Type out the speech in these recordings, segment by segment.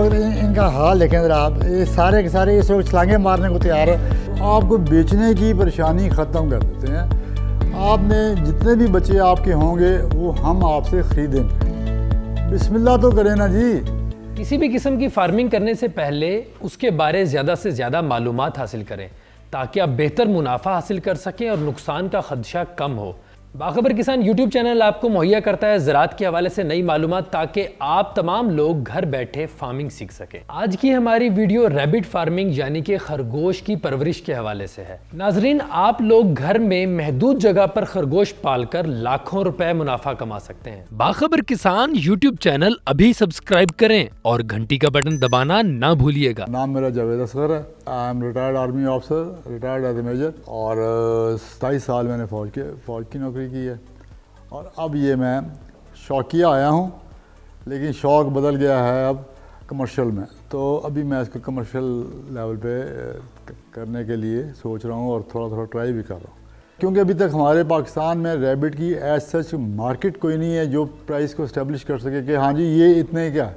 वक्त इनका हाल देखें ज़रा आप, ये सारे के सारे इस वक्त छलांगे मारने को तैयार है। आपको बेचने की परेशानी ख़त्म कर देते हैं। आपने जितने भी बच्चे आपके होंगे वो हम आपसे ख़रीदेंगे। बिस्मिल्लाह तो करें ना जी। किसी भी किस्म की फार्मिंग करने से पहले उसके बारे ज़्यादा से ज़्यादा मालूमात हासिल करें ताकि आप बेहतर मुनाफा हासिल कर सकें और नुकसान का खदशा कम हो। बाखबर किसान यूट्यूब चैनल आपको मुहैया करता है ज़राअत के हवाले से नई मालूमात ताकि आप तमाम लोग घर बैठे फार्मिंग सीख सकें। आज की हमारी वीडियो रैबिट फार्मिंग यानी कि खरगोश की परवरिश के हवाले से है। नाजरीन, आप लोग घर में महदूद जगह पर खरगोश पालकर लाखों रुपए मुनाफा कमा सकते हैं। बाखबर किसान यूट्यूब चैनल अभी सब्सक्राइब करें और घंटी का बटन दबाना ना भूलिएगा। नाम मेरा जावेद असगर है। I am retired army officer, retired as a major, और 27 साल मैंने फ़ौज की नौकरी की है। और अब ये मैं शौकिया आया हूँ, लेकिन शौक़ बदल गया है अब कमर्शियल में। तो अभी मैं इसको कमर्शियल लेवल पे करने के लिए सोच रहा हूँ और थोड़ा थोड़ा ट्राई भी कर रहा हूँ, क्योंकि अभी तक हमारे पाकिस्तान में रैबिट की एज सच मार्केट कोई नहीं है जो प्राइस को इस्टेब्लिश कर सके कि हाँ जी ये इतने का है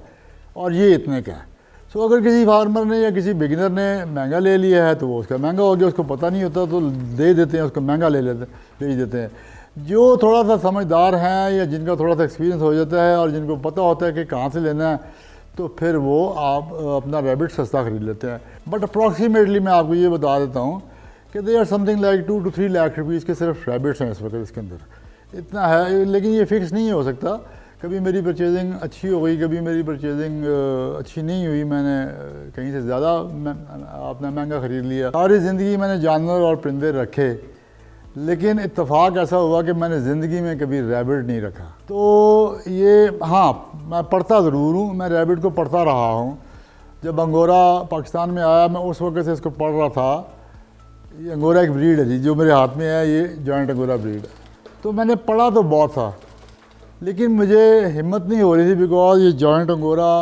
और ये इतने का है। सो अगर किसी फार्मर ने या किसी बिगिनर ने महंगा ले लिया है तो वो उसका महंगा हो गया, उसको पता नहीं होता तो दे देते हैं, उसको महंगा ले लेते बेच देते हैं। जो थोड़ा सा समझदार हैं या जिनका थोड़ा सा एक्सपीरियंस हो जाता है और जिनको पता होता है कि कहाँ से लेना है, तो फिर वो आप अपना रैबिट सस्ता ख़रीद लेते हैं। बट अप्रॉक्सीमेटली मैं आपको ये बता देता हूँ कि they are something like 2 to 3 lakh rupees के सिर्फ रैबिट्स हैं इस वक्त इसके अंदर, इतना है। लेकिन ये फ़िक्स नहीं हो सकता, कभी मेरी परचेजिंग अच्छी हो गई, कभी मेरी परचेजिंग अच्छी नहीं हुई, मैंने कहीं से ज़्यादा अपना महंगा ख़रीद लिया। सारी ज़िंदगी मैंने जानवर और परिंदे रखे, लेकिन इत्तेफाक ऐसा हुआ कि मैंने ज़िंदगी में कभी रैबिट नहीं रखा। तो ये हाँ, मैं पढ़ता ज़रूर हूँ, मैं रैबिट को पढ़ता रहा हूँ। जब अंगोरा पाकिस्तान में आया मैं उस वक्त से इसको पढ़ रहा था। ये अंगोरा एक ब्रीड है जी, जो मेरे हाथ में है ये जॉइंट अंगोरा ब्रीड है। तो मैंने पढ़ा तो बहुत था, लेकिन मुझे हिम्मत नहीं हो रही थी, बिकॉज ये जॉइंट अंगोरा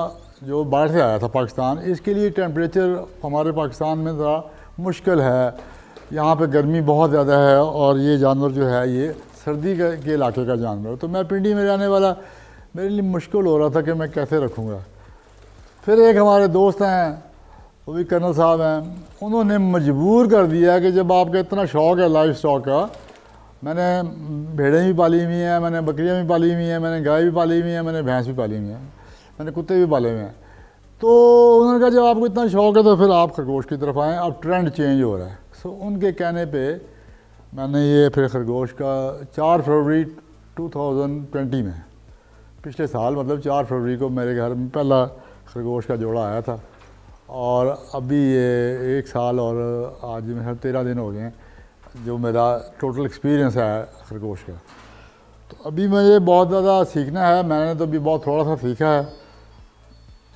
जो बाहर से आया था पाकिस्तान, इसके लिए टेम्परेचर हमारे पाकिस्तान में थोड़ा मुश्किल है। यहाँ पे गर्मी बहुत ज़्यादा है और ये जानवर जो है ये सर्दी के इलाके का जानवर। तो मैं पिंडी में रहने वाला, मेरे लिए मुश्किल हो रहा था कि मैं कैसे रखूँगा। फिर एक हमारे दोस्त हैं, वो भी कर्नल साहब हैं, उन्होंने मजबूर कर दिया कि जब आपका इतना शौक़ है लाइफ स्टॉक का, मैंने भेड़ें भी पाली हुई हैं, मैंने बकरियां भी पाली हुई हैं, मैंने गाय भी पाली हुई हैं, मैंने भैंस भी पाली हुई हैं, मैंने कुत्ते भी पाले हुए हैं। तो उन्होंने कहा जब आपको इतना शौक़ है तो फिर आप खरगोश की तरफ आएँ, अब ट्रेंड चेंज हो रहा है। सो उनके कहने पे मैंने ये फिर खरगोश का 4 फरवरी 2020 में, पिछले साल मतलब 4 फरवरी को मेरे घर में पहला खरगोश का जोड़ा आया था। और अभी ये 1 साल और आज मेरे 13 दिन हो गए हैं जो मेरा टोटल एक्सपीरियंस है खरगोश का। तो अभी मुझे बहुत ज़्यादा सीखना है, मैंने तो अभी बहुत थोड़ा सा सीखा है।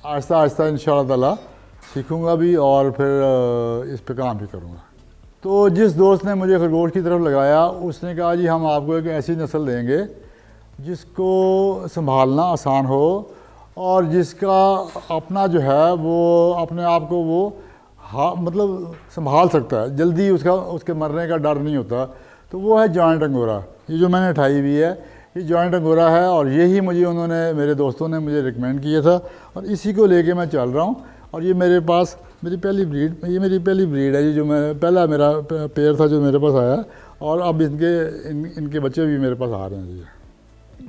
आहिस्ता आहिस्ता इंशाअल्लाह ताला सीखूँगा भी और फिर इस पे काम भी करूँगा। तो जिस दोस्त ने मुझे खरगोश की तरफ लगाया, उसने कहा जी हम आपको एक ऐसी नस्ल देंगे जिसको संभालना आसान हो और जिसका अपना जो है वो अपने आप को वो हाँ मतलब संभाल सकता है, जल्दी उसके मरने का डर नहीं होता। तो वो है जॉइंट अंगोरा। ये जो मैंने उठाई हुई है ये जॉइंट अंगोरा है और यही मुझे उन्होंने, मेरे दोस्तों ने मुझे रिकमेंड किया था और इसी को लेके मैं चल रहा हूँ। और ये मेरे पास मेरी पहली ब्रीड है, ये जो मैं पहला मेरा पेयर था जो मेरे पास आया, और अब इनके बच्चे भी मेरे पास आ रहे हैं जी।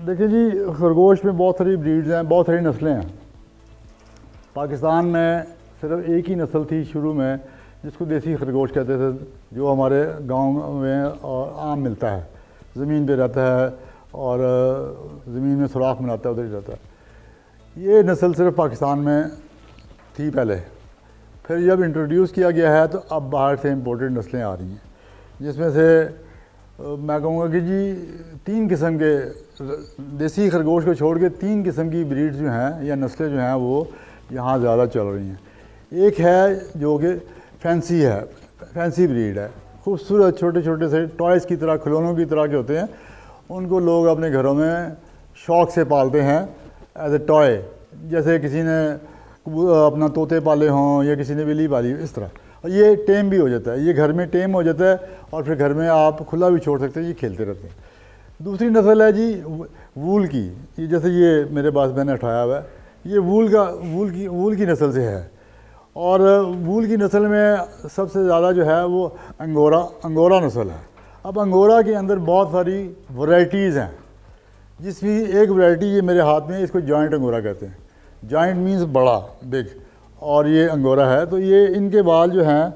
देखिए जी, खरगोश में बहुत सारी ब्रीड्स हैं, बहुत सारी नस्लें हैं। पाकिस्तान में सिर्फ एक ही नस्ल थी शुरू में जिसको देसी खरगोश कहते थे, जो हमारे गांव में और आम मिलता है, ज़मीन पे रहता है और ज़मीन में सुराख बनाता है, उधर ही रहता है। ये नस्ल सिर्फ पाकिस्तान में थी पहले, फिर जब इंट्रोड्यूस किया गया है तो अब बाहर से इम्पोर्टेड नस्लें आ रही हैं, जिसमें से मैं कहूँगा कि जी 3 किस्म के देसी खरगोश को छोड़ के 3 किस्म की ब्रीड्स जो हैं या नस्लें जो हैं वो यहाँ ज़्यादा चल रही हैं। एक है जो कि फैंसी ब्रीड है, खूबसूरत छोटे छोटे से टॉयज़ की तरह, खिलौनों की तरह के होते हैं। उनको लोग अपने घरों में शौक़ से पालते हैं एज ए टॉय, जैसे किसी ने अपना तोते पाले हों या किसी ने बिल्ली पाली, इस तरह। और ये टेम भी हो जाता है, ये घर में टेम हो जाता है और फिर घर में आप खुला भी छोड़ सकते हैं, ये खेलते रहते हैं। दूसरी नस्ल है जी वूल की, ये जैसे ये मेरे पास मैंने उठाया हुआ है, ये वूल की नस्ल से है। और वूल की नस्ल में सबसे ज़्यादा जो है वो अंगोरा नस्ल है। अब अंगोरा के अंदर बहुत सारी वैरायटीज़ हैं, जिसमें एक वैरायटी ये मेरे हाथ में, इसको जॉइंट अंगोरा कहते हैं। जॉइंट मीन्स बड़ा, बिग, और ये अंगोरा है। तो ये इनके बाल जो हैं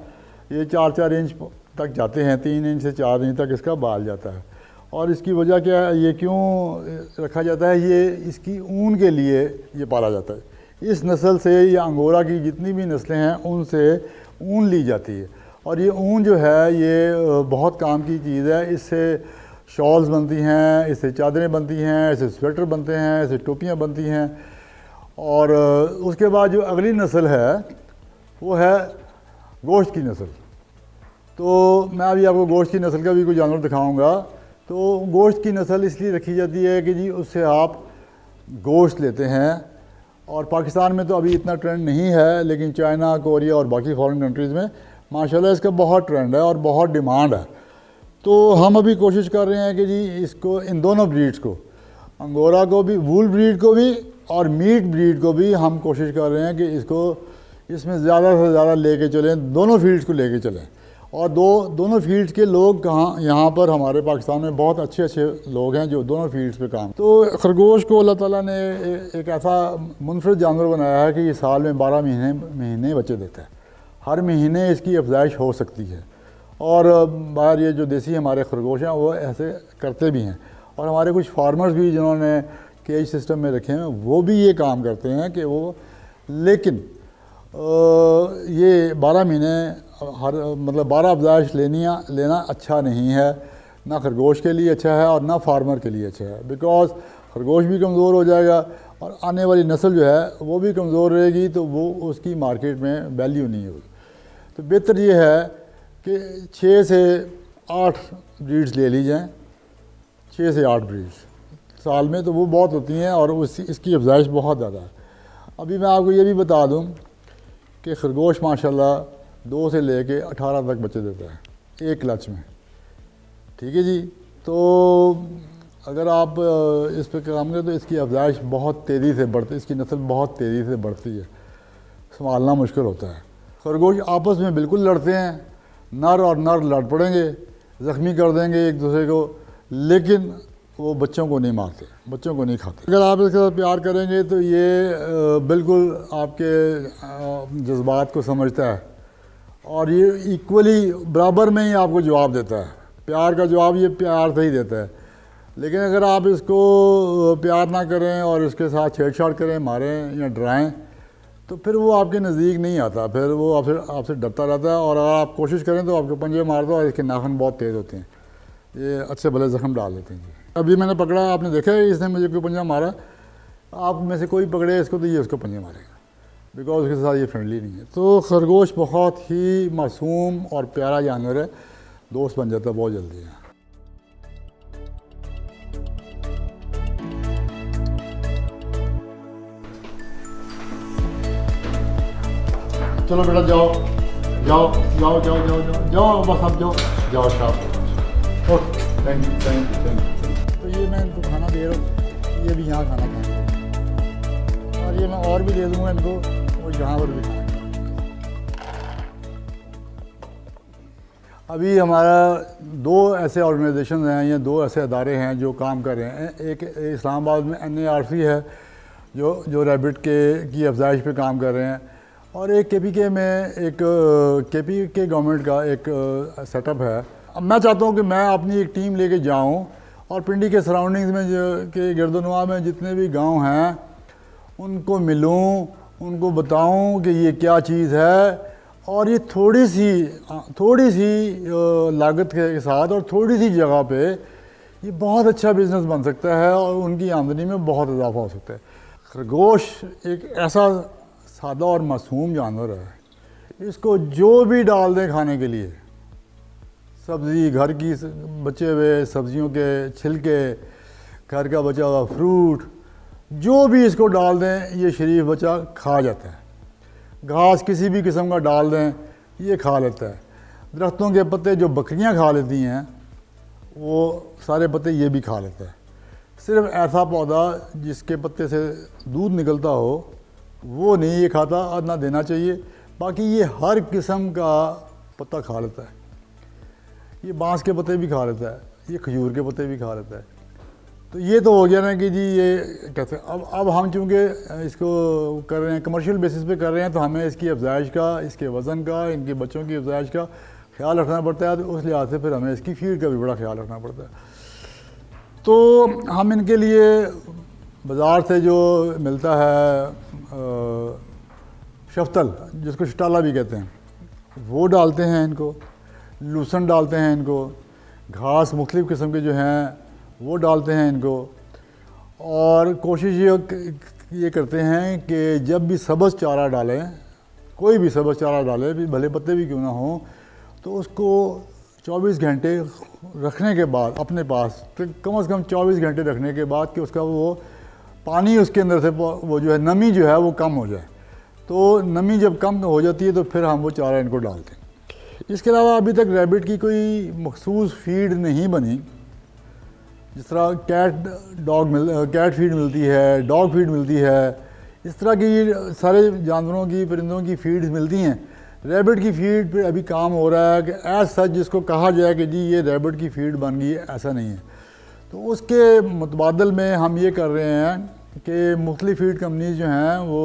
ये 4-4 इंच तक जाते हैं, 3 इंच से 4 इंच तक इसका बाल जाता है। और इसकी वजह क्या है, ये क्यों रखा जाता है, ये इसकी ऊन के लिए ये पाला जाता है। इस नस्ल से या अंगोरा की जितनी भी नस्लें हैं उनसे ऊन ली जाती है। और ये ऊन जो है ये बहुत काम की चीज़ है। इससे शॉल्स बनती हैं, इससे चादरें बनती हैं, इससे स्वेटर बनते हैं, इससे टोपियाँ बनती हैं। और उसके बाद जो अगली नस्ल है वो है गोश्त की नस्ल। तो मैं अभी आपको गोश्त की नस्ल का भी कोई जानवर दिखाऊंगा। तो गोश्त की नस्ल इसलिए रखी जाती है कि जी उससे आप गोश्त लेते हैं। और पाकिस्तान में तो अभी इतना ट्रेंड नहीं है, लेकिन चाइना, कोरिया और बाकी फॉरेन कंट्रीज़ में माशाल्लाह इसका बहुत ट्रेंड है और बहुत डिमांड है। तो हम अभी कोशिश कर रहे हैं कि जी इसको, इन दोनों ब्रीड्स को, अंगोरा को भी, वूल ब्रीड को भी और मीट ब्रीड को भी, हम कोशिश कर रहे हैं कि इसमें ज़्यादा से ज़्यादा लेके चलें, दोनों फील्ड्स को लेके चलें। और दोनों फील्ड्स के लोग यहाँ पर हमारे पाकिस्तान में बहुत अच्छे लोग हैं जो दोनों फील्ड्स पे काम। तो खरगोश को अल्लाह ताला ने एक ऐसा मुनफरद जानवर बनाया है कि ये साल में 12 महीने बच्चे देता है। हर महीने इसकी अफजाइश हो सकती है। और बाहर ये जो देसी हमारे खरगोश हैं वो ऐसे करते भी हैं। और हमारे कुछ फार्मर्स भी जिन्होंने केज सिस्टम में रखे हैं वो भी ये काम करते हैं कि वो, लेकिन ये 12 महीने मतलब 12 अफजाइश लेना अच्छा नहीं है, ना खरगोश के लिए अच्छा है और ना फार्मर के लिए अच्छा है। बिकॉज़ खरगोश भी कमज़ोर हो जाएगा और आने वाली नस्ल जो है वो भी कमज़ोर रहेगी, तो वो उसकी मार्केट में वैल्यू नहीं होगी। तो बेहतर ये है कि 6 से 8 ब्रीड्स ले ली जाएँ, 6 से 8 ब्रीड्स साल में, तो वो बहुत होती हैं और इसकी अफजाइश बहुत ज़्यादा है। अभी मैं आपको ये भी बता दूँ कि खरगोश माशाल्लाह 2 से लेके 18 तक बच्चे देता है एक क्लच में। ठीक है जी। तो अगर आप इस पर काम करें तो इसकी अफजाइश बहुत तेज़ी से बढ़ती, इसकी नस्ल बहुत तेज़ी से बढ़ती है, संभालना मुश्किल होता है। खरगोश आपस में बिल्कुल लड़ते हैं, नर और नर लड़ पड़ेंगे, ज़ख्मी कर देंगे एक दूसरे को, लेकिन वो बच्चों को नहीं मारते, बच्चों को नहीं खाते। अगर आप इसके साथ प्यार करेंगे तो ये बिल्कुल आपके जज्बात को समझता है और ये इक्वली बराबर में ही आपको जवाब देता है। प्यार का जवाब ये प्यार से ही देता है। लेकिन अगर आप इसको प्यार ना करें और इसके साथ छेड़छाड़ करें, मारें या डराएं, तो फिर वो आपके नज़दीक नहीं आता, फिर वो आपसे डरता रहता है। और अगर आप कोशिश करें तो आपके पंजे मार दो और इसके नाखून बहुत तेज़ होते हैं, ये अच्छे भले ज़ख्म डाल देते हैं जी। अभी मैंने पकड़ा, आपने देखा है इसने मुझे कोई पंजा मारा, आप में से कोई पकड़े इसको तो ये उसको पंजे मारेगा, बिकॉज उसके साथ ये फ्रेंडली नहीं है। तो खरगोश बहुत ही मासूम और प्यारा जानवर है, दोस्त बन जाता है बहुत जल्दी है। चलो बेटा जाओ जाओ जाओ जाओ जाओ जाओ जाओ, बस आप जाओ जाओ शाबाश। Okay, thank you thank you thank you. तो ये मैं इनको खाना दे रहा हूँ, ये भी यहाँ खाना खाएंगे और ये मैं और भी दे दूँगा इनको, और यहाँ पर भी खाना। अभी हमारा 2 ऐसे ऑर्गेनाइजेशन हैं या 2 ऐसे अदारे हैं जो काम कर रहे हैं। एक इस्लामाबाद में NARC है जो रैबिट की अफजाइश पे काम कर रहे हैं, और एक KPK में एक KPK गवर्नमेंट का एक सेटअप है। अब मैं चाहता हूँ कि मैं अपनी एक टीम लेके जाऊँ और पिंडी के सराउंडिंग्स में के गिरदोनवा में जितने भी गांव हैं उनको मिलूँ, उनको बताऊँ कि ये क्या चीज़ है, और ये थोड़ी सी लागत के साथ और थोड़ी सी जगह पे ये बहुत अच्छा बिज़नेस बन सकता है और उनकी आमदनी में बहुत इजाफा हो सकता है। खरगोश एक ऐसा सादा और मासूम जानवर है, इसको जो भी डाल दें खाने के लिए, सब्ज़ी, घर की बचे हुए सब्ज़ियों के छिलके, घर का बचा हुआ फ्रूट, जो भी इसको डाल दें ये शरीफ बच्चा खा जाता है। घास किसी भी किस्म का डाल दें ये खा लेता है। दरख्तों के पत्ते जो बकरियां खा लेती हैं वो सारे पत्ते ये भी खा लेता है। सिर्फ ऐसा पौधा जिसके पत्ते से दूध निकलता हो वो नहीं ये खाता और ना देना चाहिए। बाकी ये हर किस्म का पत्ता खा लेता है, ये बांस के पत्ते भी खा लेता है, ये खजूर के पत्ते भी खा लेता है। तो ये तो हो गया ना कि जी ये कैसे अब हम चूँकि इसको कर रहे हैं कमर्शियल बेसिस पे कर रहे हैं, तो हमें इसकी अफजाइश का, इसके वज़न का, इनके बच्चों की अफजाइश का ख्याल रखना पड़ता है। तो उस लिहाज से फिर हमें इसकी फीड का भी बड़ा ख्याल रखना पड़ता है। तो हम इनके लिए बाज़ार से जो मिलता है शफ्तल, जिसको शटाला भी कहते हैं, वो डालते हैं इनको, लूसन डालते हैं इनको, घास मुख्तलिफ़ किस्म के जो हैं वो डालते हैं इनको। और कोशिश ये करते हैं कि जब भी सब्ज़ चारा डालें, कोई भी सब्ज़ चारा डालें, भले पत्ते भी क्यों ना हों, तो उसको 24 घंटे रखने के बाद अपने पास, तो कम से कम 24 घंटे रखने के बाद कि उसका वो पानी उसके अंदर से वो जो है नमी जो है वो कम हो जाए। तो नमी जब कम हो जाती है तो फिर हम वो चारा इनको डालते हैं। इसके अलावा अभी तक रैबिट की कोई मखसूस फीड नहीं बनी। जिस तरह कैट फीड मिलती है, डॉग फीड मिलती है, इस तरह की सारे जानवरों की, परिंदों की फीड्स मिलती हैं। रैबिट की फीड पे अभी काम हो रहा है कि एज सच जिसको कहा जाए कि जी ये रैबिट की फीड बन गई है, ऐसा नहीं है। तो उसके मुतबादल में हम ये कर रहे हैं कि मुख्तलिफ़ फीड कंपनीज जो हैं वो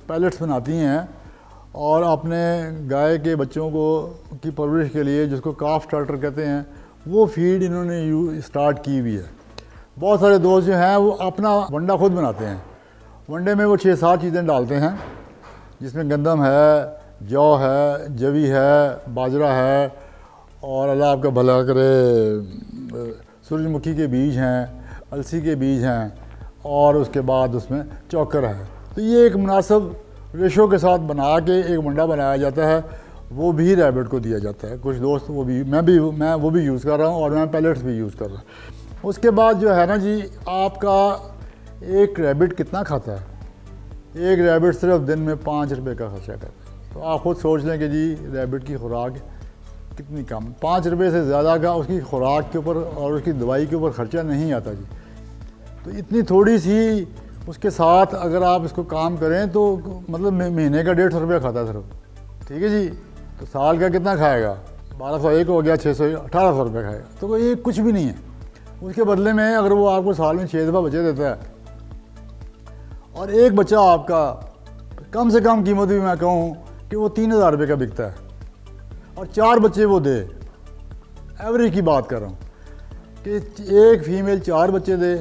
पैलेट्स बनाती हैं और अपने गाय के बच्चों को की परवरिश के लिए, जिसको काफ स्टार्टर कहते हैं, वो फीड इन्होंने स्टार्ट की हुई है। बहुत सारे दोस्त जो हैं वो अपना वंडा खुद बनाते हैं। वनडे में वो 6-7 चीज़ें डालते हैं, जिसमें गंदम है, जौ है, जवी है, बाजरा है, और अल्लाह आपका भला करे सूरजमुखी के बीज हैं, अलसी के बीज हैं, और उसके बाद उसमें चौकर है। तो ये एक मुनासिब रेशो के साथ बना के एक वंडा बनाया जाता है, वो भी रैबिट को दिया जाता है। कुछ दोस्त वो भी मैं वो भी यूज़ कर रहा हूँ, और मैं पैलेट्स भी यूज़ कर रहा हूँ। उसके बाद जो है ना जी, आपका एक रैबिट कितना खाता है? एक रैबिट सिर्फ दिन में 5 रुपये का खर्चा करता है। तो आप ख़ुद सोच लें कि जी रैबिट की खुराक कितनी कम, 5 रुपये से ज़्यादा का उसकी खुराक के ऊपर और उसकी दवाई के ऊपर ख़र्चा नहीं आता जी। तो इतनी थोड़ी सी उसके साथ अगर आप इसको काम करें तो मतलब महीने का 150 रुपया खाता है सिर्फ, ठीक है जी। तो साल का कितना खाएगा? 1201 हो गया, 1800 रुपये खाएगा। तो ये कुछ भी नहीं है। उसके बदले में अगर वो आपको साल में 6 दफ़ा बच्चे देता है, और एक बच्चा आपका कम से कम कीमत भी मैं कहूँ कि वो 3000 रुपये का बिकता है, और 4 बच्चे वो दे, एवरेज की बात कर रहा हूँ कि एक फीमेल 4 बच्चे दे,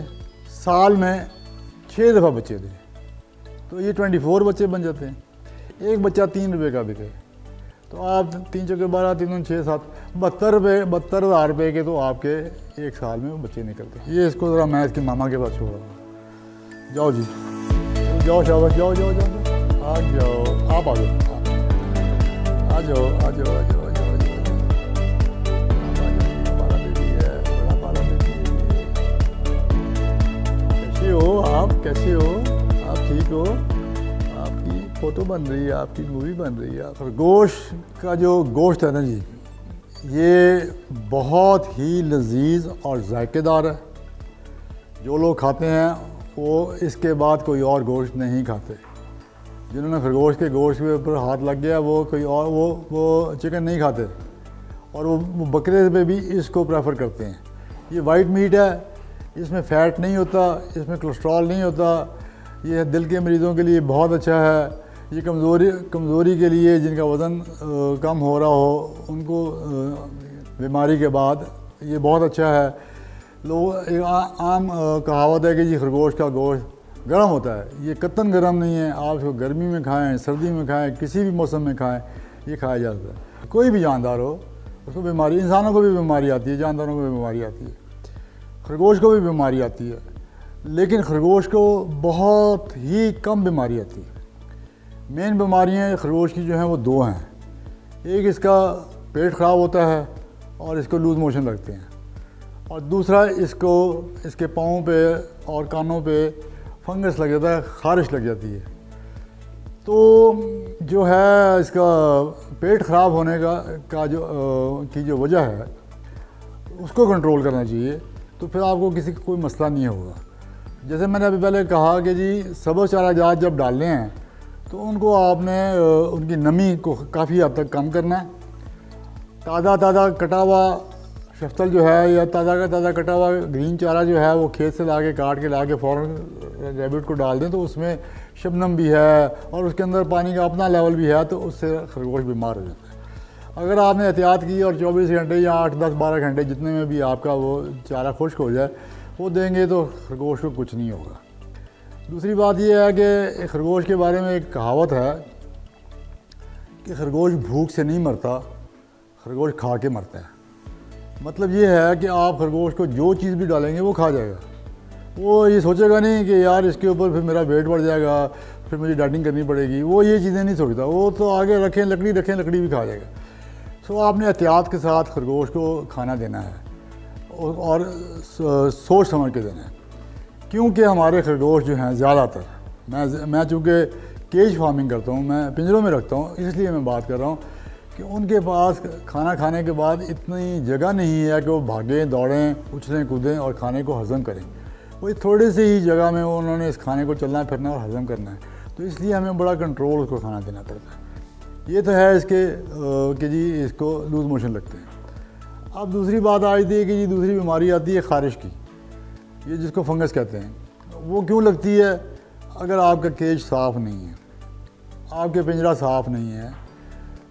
साल में 6 दफ़ा बच्चे दे, तो ये 24 बच्चे बन जाते हैं। एक बच्चा 3 रुपये का बिके, तो आप 3 चौके 12, 3 6 7 72,000 रुपये के तो आपके एक साल में वो बच्चे निकलते हैं। ये इसको ज़रा मैं इसके मामा के पास छोड़ रहा हूँ। जाओ जी, जाओ शाबाश, जाओ जाओ जाओ, आ जाओ, आप आ जाओ, आ जाओ आ जाओ आ जाओ आ जाओ आ जाओ, पाला बेबी है, बड़ा पाला बेबी है। कैसे हो आप? कैसे हो आप? ठीक हो? आपकी फ़ोटो बन रही है, आपकी मूवी बन रही है। खरगोश का जो गोश्त है ना जी, ये बहुत ही लजीज और जायकेदार है। जो लोग खाते हैं वो इसके बाद कोई और गोश्त नहीं खाते। जिन्होंने खरगोश के गोश्त के ऊपर हाथ लग गया वो कोई और वो चिकन नहीं खाते, और वो बकरे पे भी इसको प्रेफर करते हैं। ये वाइट मीट है, इसमें फ़ैट नहीं होता, इसमें कोलेस्ट्रॉल नहीं होता, ये दिल के मरीज़ों के लिए बहुत अच्छा है। ये कमज़ोरी के लिए, जिनका वज़न कम हो रहा हो उनको बीमारी के बाद ये बहुत अच्छा है। लोग एक आम कहावत है कि जी खरगोश का गोश्त गर्म होता है। ये कतन गर्म नहीं है। आप इसको गर्मी में खाएं, सर्दी में खाएं, किसी भी मौसम में खाएं, ये खाया जाता है। कोई भी जानदार हो उसको बीमारी, इंसानों को भी बीमारी आती है, जानदारों को भी बीमारी आती है, खरगोश को भी बीमारी आती है, लेकिन खरगोश को बहुत ही कम बीमारी आती है। मेन बीमारियाँ खरगोश की जो हैं वो 2 हैं। एक इसका पेट ख़राब होता है और इसको लूज़ मोशन लगते हैं, और दूसरा इसके पाँव पे और कानों पे फंगस लग जाता है, ख़ारिश लग जाती है। तो जो है इसका पेट ख़राब होने की जो वजह है उसको कंट्रोल करना चाहिए। तो फिर आपको किसी का कोई मसला नहीं होगा। जैसे मैंने अभी पहले कहा कि जी सब्ज़ चारा जात जब डालने हैं तो उनको आपने उनकी नमी को काफ़ी हद तक कम करना है। ताज़ा कटा हुआ शफ्तल जो है या ताज़ा का ताज़ा कटा हुआ ग्रीन चारा जो है वो खेत से ला के काट के ला के फ़ौरन रैबिट को डाल दें तो उसमें शबनम भी है और उसके अंदर पानी का अपना लेवल भी है, तो उससे खरगोश बीमार हो जाता है। अगर आपने एहतियात की और 24 घंटे या 8, 10, 12 घंटे जितने में भी आपका वो चारा खुश्क हो जाए वो देंगे तो खरगोश को कुछ नहीं होगा। दूसरी बात यह है कि खरगोश के बारे में एक कहावत है कि खरगोश भूख से नहीं मरता, खरगोश खा के मरता है। मतलब ये है कि आप खरगोश को जो चीज़ भी डालेंगे वो खा जाएगा। वो ये सोचेगा नहीं कि यार इसके ऊपर फिर मेरा वेट बढ़ जाएगा, फिर मुझे डाइटिंग करनी पड़ेगी, वो ये चीज़ें नहीं सोचता। वो तो आगे रखें लकड़ी भी खा जाएगा। सो आपने एहतियात के साथ खरगोश को खाना देना है और सोच समझ के देना है, क्योंकि हमारे खरगोश जो हैं ज़्यादातर, मैं चूँकि केज फार्मिंग करता हूँ, मैं पिंजरों में रखता हूँ, इसलिए मैं बात कर रहा हूँ कि उनके पास खाना खाने के बाद इतनी जगह नहीं है कि वो भागें दौड़ें उछलें कूदें और खाने को हज़म करें। वही थोड़ी सी ही जगह में उन्होंने इस खाने को चलना फिरना और हज़म करना है, तो इसलिए हमें बड़ा कंट्रोल उसको खाना देना पड़ता है। ये तो है इसके कि जी इसको लूज़ मोशन लगते हैं। अब दूसरी बात आ जाती है कि जी दूसरी बीमारी आती है ख़ारिश की, ये जिसको फंगस कहते हैं। वो क्यों लगती है? अगर आपका केज साफ़ नहीं है, आपके पिंजरा साफ़ नहीं है,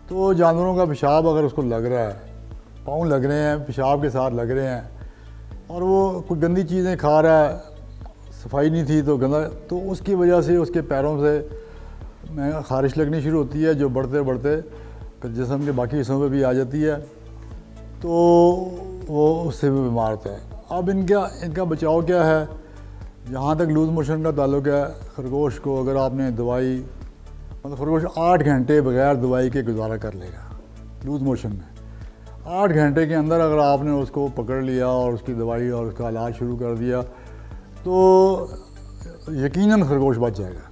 तो जानवरों का पेशाब अगर उसको लग रहा है, पाँव लग रहे हैं, पेशाब के साथ लग रहे हैं और वो कोई गंदी चीज़ें खा रहा है, सफाई नहीं थी तो गंदा, तो उसकी वजह से उसके पैरों से ख़ारिश लगनी शुरू होती है, जो बढ़ते बढ़ते जिस्म के बाकी हिस्सों पे भी आ जाती है, तो वो उससे भी बीमार होता है। अब इनका बचाव क्या है? जहाँ तक लूज़ मोशन का ताल्लुक है, खरगोश को अगर आपने दवाई, मतलब खरगोश 8 घंटे बगैर दवाई के गुजारा कर लेगा लूज़ मोशन में। 8 घंटे के अंदर अगर आपने उसको पकड़ लिया और उसकी दवाई और उसका इलाज शुरू कर दिया तो यकीनन खरगोश बच जाएगा।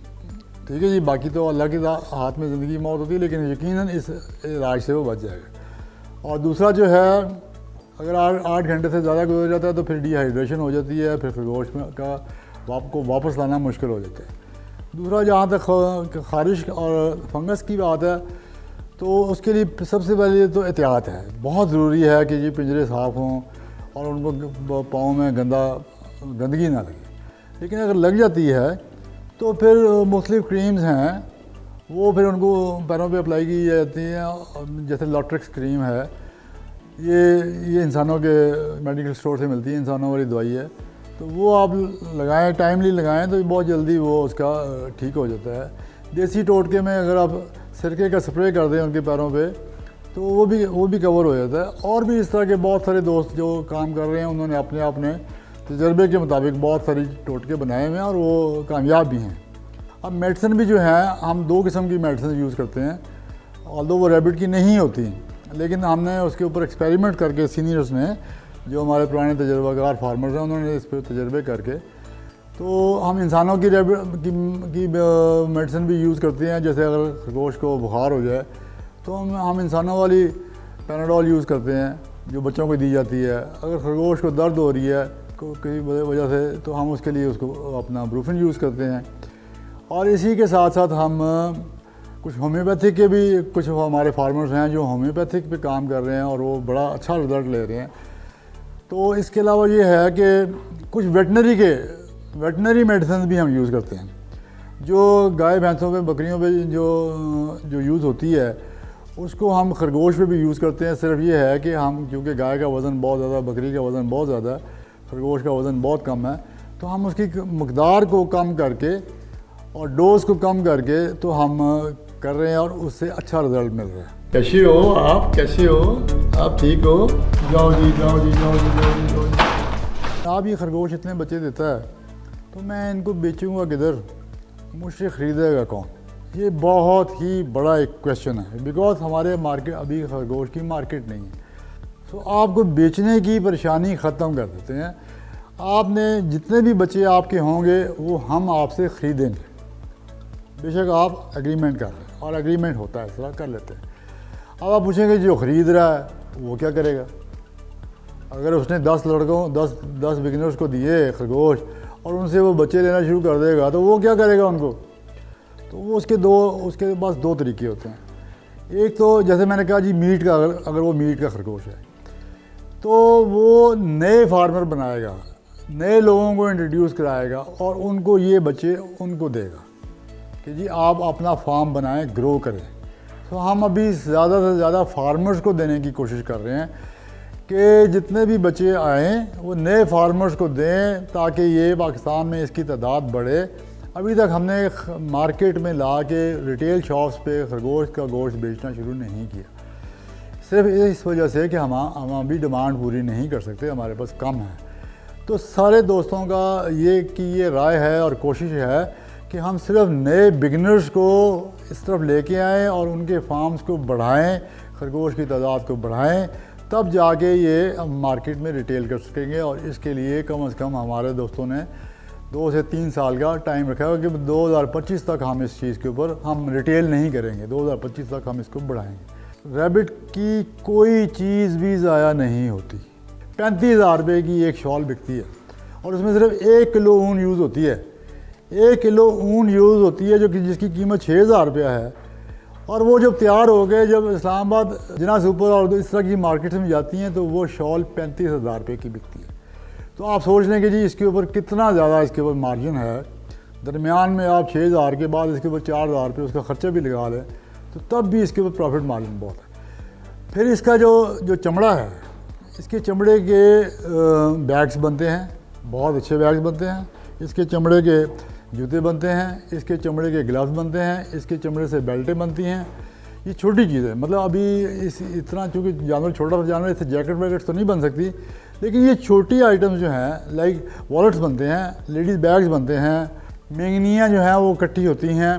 ठीक है जी, बाकी तो अल्लाह के हाथ में ज़िंदगी मौत होती है, लेकिन यकीनन इस इलाज से वो बच जाएगा। और दूसरा जो है, अगर 8 घंटे से ज़्यादा गुजर जाता है तो फिर डिहाइड्रेशन हो जाती है, फिर खरगोश का आपको वापस लाना मुश्किल हो जाता है। दूसरा, जहाँ तक ख़ारिश और फंगस की बात है, तो उसके लिए सबसे पहले तो एहतियात है। बहुत ज़रूरी है कि जी पिंजरे साफ़ हों और उनको पाँव में गंदगी ना लगे। लेकिन अगर लग जाती है तो फिर मुख्तलिफ़ क्रीम्स हैं, वो फिर उनको पैरों पे अप्लाई की जाती हैं। जैसे लॉट्रिक्स क्रीम है, ये इंसानों के मेडिकल स्टोर से मिलती है, इंसानों वाली दवाई है, तो वो आप लगाएं, टाइमली लगाएं तो बहुत जल्दी वो उसका ठीक हो जाता है। देसी टोटके में अगर आप सिरके का स्प्रे कर दें उनके पैरों पे तो वो भी कवर हो जाता है। और भी इस तरह के बहुत सारे दोस्त जो काम कर रहे हैं, उन्होंने अपने तजर्बे के मुताबिक बहुत सारी टोटके बनाए हुए हैं और वो कामयाब भी हैं। अब मेडिसिन भी जो है, हम 2 किस्म की मेडिसिन यूज़ करते हैं, ऑल्दो वो रैबिट की नहीं होती, लेकिन हमने उसके ऊपर एक्सपेरिमेंट करके, सीनियर्स ने, जो हमारे पुराने तजर्बाकार फार्मर्स हैं, उन्होंने इस पर तजर्बे करके, तो हम इंसानों की मेडिसिन भी यूज़ करते हैं। जैसे अगर खरगोश को बुखार हो जाए तो हम इंसानों वाली पैनाडोल यूज़ करते हैं जो बच्चों को दी जाती है। अगर खरगोश को दर्द हो रही है किसी वजह से तो हम उसके लिए उसको अपना ब्रूफिन यूज़ करते हैं। और इसी के साथ साथ हम कुछ होम्योपैथिक के भी, कुछ हमारे फार्मर्स हैं जो होम्योपैथिक पे काम कर रहे हैं और वो बड़ा अच्छा रिज़ल्ट ले रहे हैं। तो इसके अलावा ये है कि कुछ वेटनरी मेडिसिन भी हम यूज़ करते हैं, जो गाय भैंसों पे, बकरियों पे जो यूज़ होती है, उसको हम खरगोश पे भी यूज़ करते हैं। सिर्फ ये है कि हम, क्योंकि गाय का वज़न बहुत ज़्यादा, बकरी का वज़न बहुत ज़्यादा, खरगोश का वज़न बहुत कम है, तो हम उसकी मकदार को कम करके और डोज को कम करके तो हम कर रहे हैं और उससे अच्छा रिज़ल्ट मिल रहा है। कैसे हो आप? कैसे हो आप? ठीक हो? जाओ जी, जाओ जी, जाओ जी, जाओ जी, जाओ जी। आप ये खरगोश इतने बच्चे देता है तो मैं इनको बेचूंगा किधर? मुझसे ख़रीदेगा कौन? ये बहुत ही बड़ा एक क्वेश्चन है, बिकॉज हमारे मार्केट, अभी खरगोश की मार्केट नहीं है। तो आपको बेचने की परेशानी ख़त्म कर देते हैं। आपने जितने भी बच्चे आपके होंगे वो हम आपसे ख़रीदेंगे, बेशक आप एग्रीमेंट कर लें, और एग्रीमेंट होता है, इस तरह कर लेते हैं। अब आप पूछेंगे जो ख़रीद रहा है वो क्या करेगा? अगर उसने 10 लड़कों 10 बिगिनर्स को दिए खरगोश और उनसे वो बच्चे लेना शुरू कर देगा तो वो क्या करेगा उनको? तो वो उसके पास दो तरीके होते हैं। एक तो जैसे मैंने कहा जी मीट का, अगर वो मीट का खरगोश है तो वो नए फार्मर बनाएगा, नए लोगों को इंट्रोड्यूस कराएगा और उनको ये बच्चे उनको देगा कि जी आप अपना फार्म बनाएं, ग्रो करें। तो हम अभी ज़्यादा से ज़्यादा फार्मर्स को देने की कोशिश कर रहे हैं कि जितने भी बच्चे आएँ वो नए फार्मर्स को दें ताकि ये पाकिस्तान में इसकी तादाद बढ़े। अभी तक हमने मार्केट में ला के रिटेल शॉप्स पे खरगोश का गोश्त बेचना शुरू नहीं किया, सिर्फ इस वजह से कि हम अभी डिमांड पूरी नहीं कर सकते, हमारे पास कम है। तो सारे दोस्तों का ये राय है और कोशिश है कि हम सिर्फ नए बिगिनर्स को इस तरफ लेके आएँ और उनके फार्म्स को बढ़ाएं, खरगोश की तादाद को बढ़ाएं, तब जाके ये मार्केट में रिटेल कर सकेंगे। और इसके लिए कम से कम हमारे दोस्तों ने 2 से 3 साल का टाइम रखा है कि 2025 तक हम इस चीज़ के ऊपर हम रिटेल नहीं करेंगे, 2025 तक हम इसको बढ़ाएंगे। रैबिट की कोई चीज़ भी ज़ाया नहीं होती। 35,000 रुपये की एक शॉल बिकती है और उसमें सिर्फ 1 किलो ऊन यूज़ होती है। 1 किलो ऊन यूज़ होती है जो कि जिसकी कीमत 6,000 रुपया है। और वो जब तैयार हो गए, जब इस्लामाबाद जिना सुपर और इस तरह की मार्केट में जाती हैं तो वो शॉल 35,000 रुपये की बिकती है। तो आप सोच लें कि जी इसके ऊपर कितना ज़्यादा इसके ऊपर मार्जिन है। दरमियान में आप 6,000 के बाद इसके ऊपर 4,000 रुपये उसका ख़र्चा भी लगा लें तो तब भी इसके ऊपर प्रॉफिट मार्जिन बहुत है। फिर इसका जो चमड़ा है, इसके चमड़े के बैग्स बनते हैं, बहुत अच्छे बैग्स बनते हैं। इसके चमड़े के जूते बनते हैं, इसके चमड़े के ग्लव्स बनते हैं, इसके चमड़े से बेल्टें बनती हैं। ये छोटी चीज़ है, मतलब अभी इतना चूँकि जानवर छोटा सा जानवर, इससे जैकेट वैकेट्स तो नहीं बन सकती, लेकिन ये छोटी आइटम्स जो हैं लाइक वॉलेट्स बनते हैं, लेडीज़ बैग्स बनते हैं, मेंगनियाँ जो हैं वो इकट्ठी होती हैं।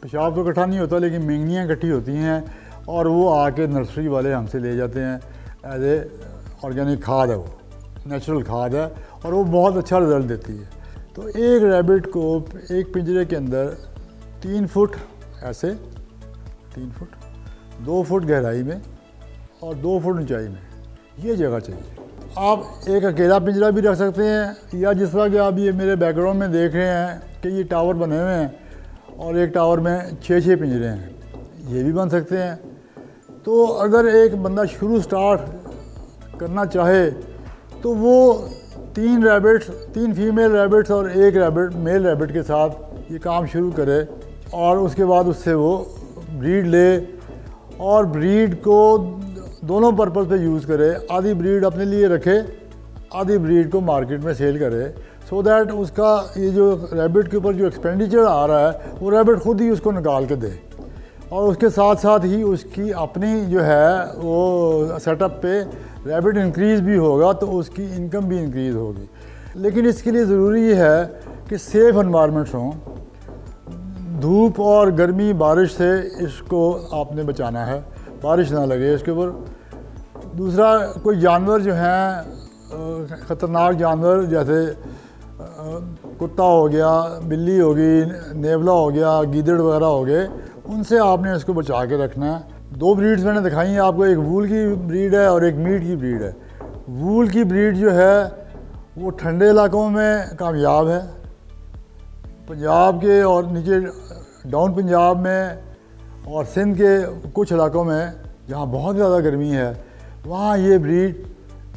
पेशाब तो इकट्ठा नहीं होता लेकिन मेंगनियाँ इकट्ठी होती हैं और वो आके नर्सरी वाले हमसे ले जाते हैं। एज ए ऑर्गेनिक खाद है, वो नेचुरल खाद है और वो बहुत अच्छा रिज़ल्ट देती है। तो एक रैबिट को एक पिंजरे के अंदर 3 फुट ऐसे, 3 फुट 2 फुट गहराई में और 2 फुट ऊंचाई में ये जगह चाहिए। आप एक अकेला पिंजरा भी रख सकते हैं या जिस तरह कि आप ये मेरे बैकग्राउंड में देख रहे हैं कि ये टावर बने हुए हैं और एक टावर में 6 पिंजरे हैं, ये भी बन सकते हैं। तो अगर एक बंदा स्टार्ट करना चाहे तो वो 3 फीमेल रैबिट्स और 1 मेल रैबिट के साथ ये काम शुरू करे और उसके बाद उससे वो ब्रीड ले और ब्रीड को दोनों पर्पज़ पे यूज़ करे। आधी ब्रीड अपने लिए रखे, आधी ब्रीड को मार्केट में सेल करे, सो दैट उसका ये जो रैबिट के ऊपर जो एक्सपेंडिचर आ रहा है वो रैबिट खुद ही उसको निकाल के दे और उसके साथ साथ ही उसकी अपनी जो है वो सेटअप पे रैबिट इंक्रीज़ भी होगा तो उसकी इनकम भी इंक्रीज़ होगी। लेकिन इसके लिए ज़रूरी ये है कि सेफ़ एनवायरनमेंट्स हों, धूप और गर्मी बारिश से इसको आपने बचाना है, बारिश ना लगे इसके ऊपर। दूसरा, कोई जानवर जो हैं ख़तरनाक जानवर जैसे कुत्ता हो गया, बिल्ली होगी, नेवला हो गया, गीदड़ वगैरह हो गए, उनसे आपने इसको बचा के रखना है। 2 ब्रीड्स मैंने दिखाई हैं आपको, एक वूल की ब्रीड है और एक मीट की ब्रीड है। वूल की ब्रीड जो है वो ठंडे इलाकों में कामयाब है, पंजाब के और नीचे डाउन पंजाब में और सिंध के कुछ इलाकों में जहाँ बहुत ज़्यादा गर्मी है वहाँ ये ब्रीड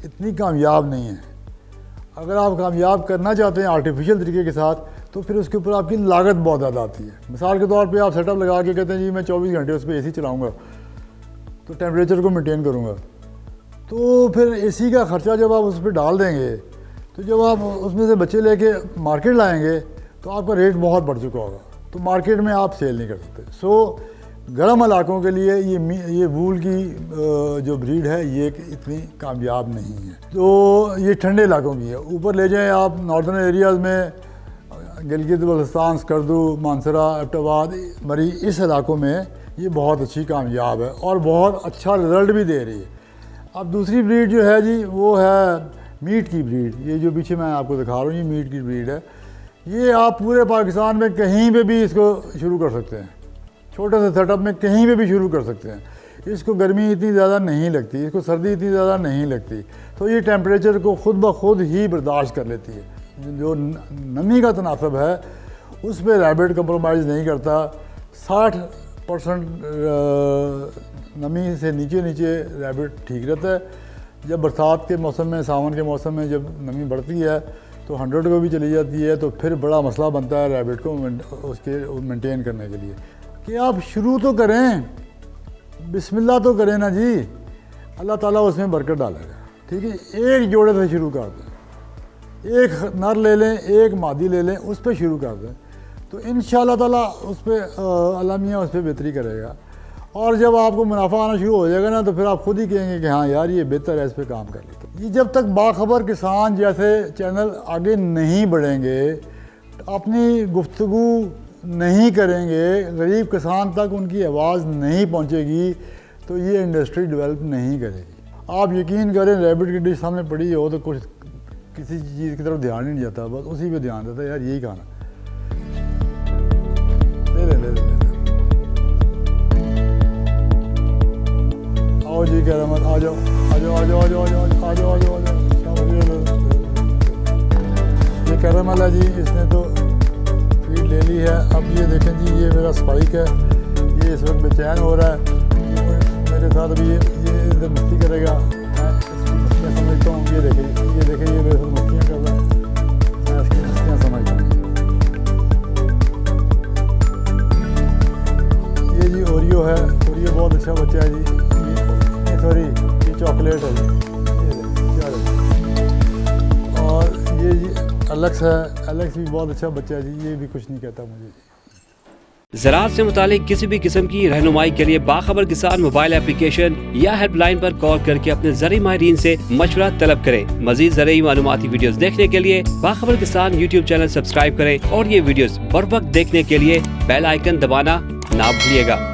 इतनी कामयाब नहीं है। अगर आप कामयाब करना चाहते हैं आर्टिफिशियल तरीके के साथ तो फिर उसके ऊपर आपकी लागत बहुत ज़्यादा आती है। मिसाल के तौर पे आप सेटअप लगा के कहते हैं जी मैं 24 घंटे उस पर AC चलाऊँगा तो टेम्परेचर को मेंटेन करूँगा, तो फिर AC का ख़र्चा जब आप उस पर डाल देंगे तो जब आप उसमें से बच्चे लेके मार्केट लाएंगे तो आपका रेट बहुत बढ़ चुका होगा, तो मार्केट में आप सेल नहीं कर सकते। सो गर्म इलाकों के लिए ये वूल की जो ब्रीड है ये इतनी कामयाब नहीं है, तो ये ठंडे इलाकों की है। ऊपर ले जाएं आप नॉर्दर्न एरियाज़ में, गिलगित बल्तिस्तान, स्कर्दू, मानसरा, एबटाबाद, मरी, इस इलाकों में ये बहुत अच्छी कामयाब है और बहुत अच्छा रिज़ल्ट भी दे रही है। अब दूसरी ब्रीड जो है जी वो है मीट की ब्रीड। ये जो पीछे मैं आपको दिखा रहा हूँ ये मीट की ब्रीड है। ये आप पूरे पाकिस्तान में कहीं पे भी इसको शुरू कर सकते हैं, छोटे से सेटअप में कहीं पे भी शुरू कर सकते हैं। इसको गर्मी इतनी ज़्यादा नहीं लगती, इसको सर्दी इतनी ज़्यादा नहीं लगती, तो ये टेम्परेचर को ख़ुद ब खुद ही बर्दाश्त कर लेती है। जो नमी का तनासब है उस पर रैबिट कंप्रोमाइज़ नहीं करता। 60% नमी से नीचे रैबिट ठीक रहता है। जब बरसात के मौसम में, सावन के मौसम में जब नमी बढ़ती है तो 100 को भी चली जाती है, तो फिर बड़ा मसला बनता है रैबिट को उसके मेंटेन करने के लिए कि आप शुरू तो करें, बिस्मिल्लाह तो करें ना जी, अल्लाह ताला उसमें बरकत डालेगा। ठीक है, एक जोड़े से शुरू कर दें, एक नर ले लें, एक मादी ले लें, उस पर शुरू कर दें, तो इंशाअल्लाह ताला उस पर अल्लाह मियाँ उस पर बेहतरी करेगा। और जब आपको मुनाफा आना शुरू हो जाएगा ना, तो फिर आप खुद ही कहेंगे कि हाँ यार ये बेहतर है, इस पर काम कर लेते। ये जब तक बाखबर किसान जैसे चैनल आगे नहीं बढ़ेंगे, अपनी गुफ्तगू नहीं करेंगे, गरीब किसान तक उनकी आवाज़ नहीं पहुंचेगी, तो ये इंडस्ट्री डेवलप नहीं करेगी। आप यकीन करें, रैबिट की डिश सामने पड़ी हो तो कुछ किसी चीज़ की तरफ ध्यान ही नहीं जाता, बस उसी पे ध्यान रहता है, यार यही खाना। ले ले आओ जी कैरामल, आ जाओ आ जाओ आ जाओ आ जाओ आ जाओ आ जाओ आ जाओ आ जाओ। ये कैरामल है जी, इसने तो फीड ले ली है। अब ये देखें जी, ये मेरा स्पाइक है, ये इस वक्त बेचैन हो रहा है मेरे साथ। अभी ये इधर मस्ती करेगा, मैं समझता हूँ। ये देखें ये मेरे साथ मस्तियाँ कर रहा है, मैं इसकी मस्तियाँ समझता हूँ। ये जी ओरियो है, ओरियो बहुत अच्छा बच्चा है जी। सॉरी, ये चॉकलेट है जी, और ये जी एलेक्स है, एलेक्स भी बहुत अच्छा बच्चा है जी, ये भी कुछ नहीं कहता मुझे। ज़राअत से मुतालिक किसी भी किस्म की रहनुमाई के लिए बाखबर किसान मोबाइल एप्लीकेशन या हेल्पलाइन पर कॉल करके अपने ज़रूरी माहिरीन से मशवरा तलब करें। मज़ीद ज़रूरी मालूमाती वीडियोस देखने के लिए बाखबर किसान यूट्यूब चैनल सब्सक्राइब करें और ये वीडियोस बर वक्त देखने के लिए बेल आइकन दबाना ना भूलिएगा।